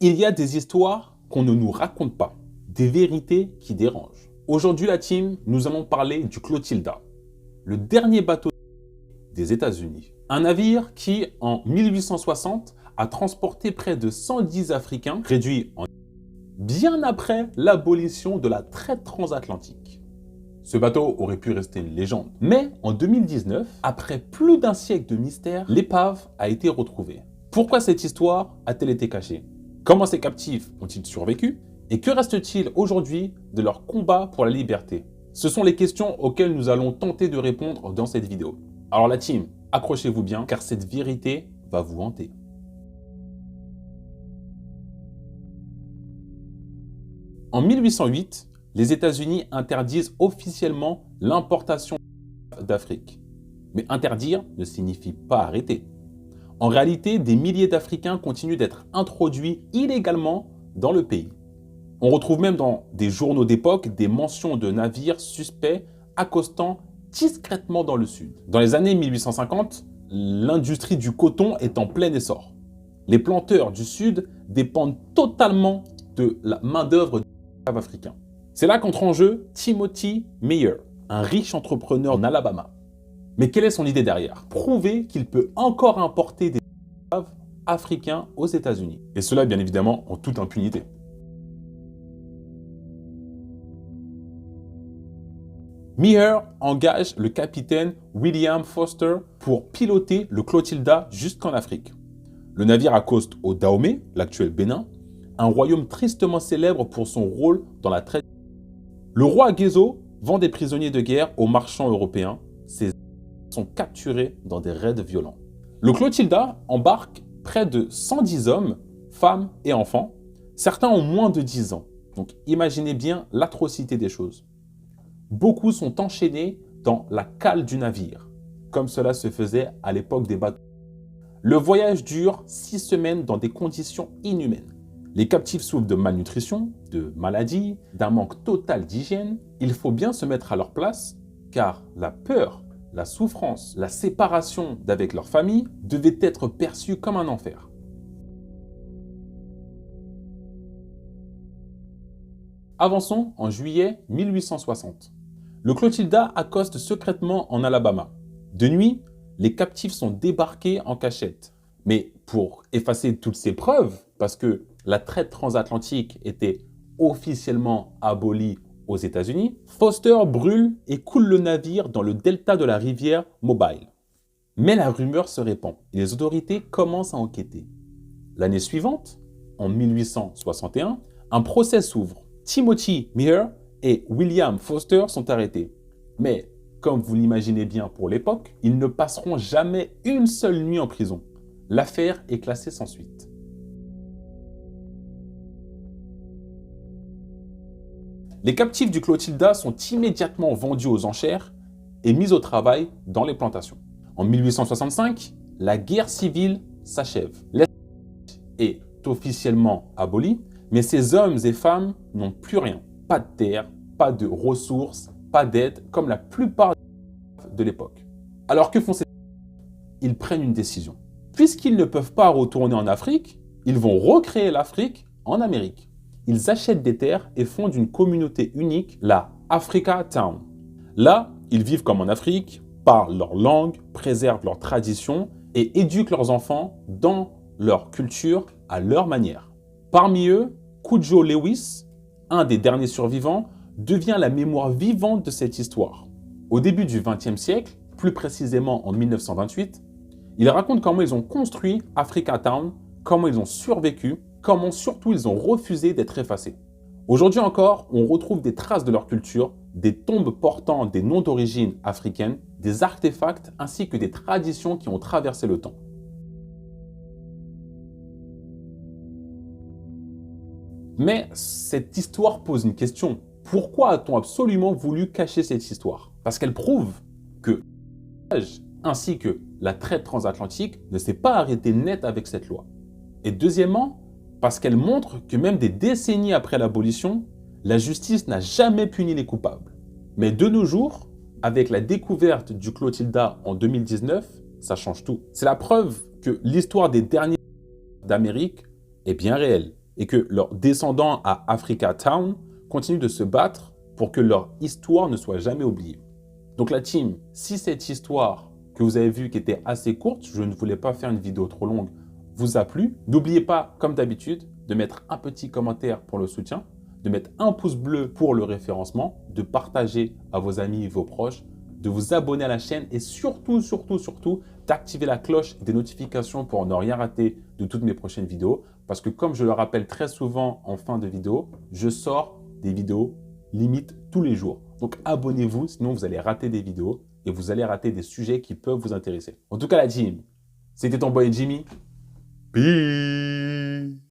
Il y a des histoires qu'on ne nous raconte pas, des vérités qui dérangent. Aujourd'hui, la team, nous allons parler du Clotilda, le dernier bateau des États-Unis. Un navire qui, en 1860, a transporté près de 110 Africains, réduits en bien après l'abolition de la traite transatlantique. Ce bateau aurait pu rester une légende. Mais en 2019, après plus d'un siècle de mystère, l'épave a été retrouvée. Pourquoi cette histoire a-t-elle été cachée? Comment ces captifs ont-ils survécu? Et que reste-t-il aujourd'hui de leur combat pour la liberté? Ce sont les questions auxquelles nous allons tenter de répondre dans cette vidéo. Alors la team, accrochez-vous bien car cette vérité va vous hanter. En 1808, les États-Unis interdisent officiellement l'importation d'Afrique. Mais interdire ne signifie pas arrêter. En réalité, des milliers d'Africains continuent d'être introduits illégalement dans le pays. On retrouve même dans des journaux d'époque des mentions de navires suspects accostant discrètement dans le sud. Dans les années 1850, l'industrie du coton est en plein essor. Les planteurs du sud dépendent totalement de la main-d'œuvre des esclaves africains. C'est là qu'entre en jeu Timothy Meyer, un riche entrepreneur en Alabama. Mais quelle est son idée derrière? Prouver qu'il peut encore importer des esclaves africains aux États-Unis. Et cela, bien évidemment, en toute impunité. Meyer engage le capitaine William Foster pour piloter le Clotilda jusqu'en Afrique. Le navire accoste au Dahomey, l'actuel Bénin, un royaume tristement célèbre pour son rôle dans la traite. Le roi Guézo vend des prisonniers de guerre aux marchands européens. Ces sont capturés dans des raids violents. Le Clotilda embarque près de 110 hommes, femmes et enfants. Certains ont moins de 10 ans. Donc imaginez bien l'atrocité des choses. Beaucoup sont enchaînés dans la cale du navire, comme cela se faisait à l'époque des bateaux. Le voyage dure 6 semaines dans des conditions inhumaines. Les captifs souffrent de malnutrition, de maladies, d'un manque total d'hygiène. Il faut bien se mettre à leur place, car la peur, la souffrance, la séparation d'avec leur famille devaient être perçues comme un enfer. Avançons en juillet 1860. Le Clotilda accoste secrètement en Alabama. De nuit, les captifs sont débarqués en cachette. Mais pour effacer toutes ces preuves, parce que la traite transatlantique était officiellement abolie aux États-Unis, Foster brûle et coule le navire dans le delta de la rivière Mobile. Mais la rumeur se répand et les autorités commencent à enquêter. L'année suivante, en 1861, un procès s'ouvre. Timothy Meyer et William Foster sont arrêtés. Mais, comme vous l'imaginez bien pour l'époque, ils ne passeront jamais une seule nuit en prison. L'affaire est classée sans suite. Les captifs du Clotilda sont immédiatement vendus aux enchères et mis au travail dans les plantations. En 1865, la guerre civile s'achève. L'esclavage est officiellement aboli, mais ces hommes et femmes n'ont plus rien. Pas de terre, pas de ressources, pas d'aide, comme la plupart de l'époque. Alors que font ces hommes? Ils prennent une décision. Puisqu'ils ne peuvent pas retourner en Afrique, ils vont recréer l'Afrique en Amérique. Ils achètent des terres et fondent une communauté unique, la Africa Town. Là, ils vivent comme en Afrique, parlent leur langue, préservent leurs traditions et éduquent leurs enfants dans leur culture à leur manière. Parmi eux, Cudjo Lewis, un des derniers survivants, devient la mémoire vivante de cette histoire. Au début du XXe siècle, plus précisément en 1928, il raconte comment ils ont construit Africa Town, comment ils ont survécu, comment surtout ils ont refusé d'être effacés. Aujourd'hui encore, on retrouve des traces de leur culture, des tombes portant des noms d'origine africaine, des artefacts ainsi que des traditions qui ont traversé le temps. Mais cette histoire pose une question. Pourquoi a-t-on absolument voulu cacher cette histoire? Parce qu'elle prouve que ainsi que la traite transatlantique ne s'est pas arrêtée net avec cette loi. Et deuxièmement, parce qu'elle montre que même des décennies après l'abolition, la justice n'a jamais puni les coupables. Mais de nos jours, avec la découverte du Clotilda en 2019, ça change tout. C'est la preuve que l'histoire des derniers d'Amérique est bien réelle. et que leurs descendants à Africa Town continuent de se battre pour que leur histoire ne soit jamais oubliée. Donc la team, si cette histoire que vous avez vue qui était assez courte, je ne voulais pas faire une vidéo trop longue, vous a plu, n'oubliez pas, comme d'habitude, de mettre un petit commentaire pour le soutien, de mettre un pouce bleu pour le référencement, de partager à vos amis et vos proches, de vous abonner à la chaîne et surtout, d'activer la cloche des notifications pour ne rien rater de toutes mes prochaines vidéos. Parce que comme je le rappelle très souvent en fin de vidéo, je sors des vidéos limite tous les jours. Donc abonnez-vous, sinon vous allez rater des vidéos et vous allez rater des sujets qui peuvent vous intéresser. En tout cas la team, c'était ton boy Jimmy. Peace.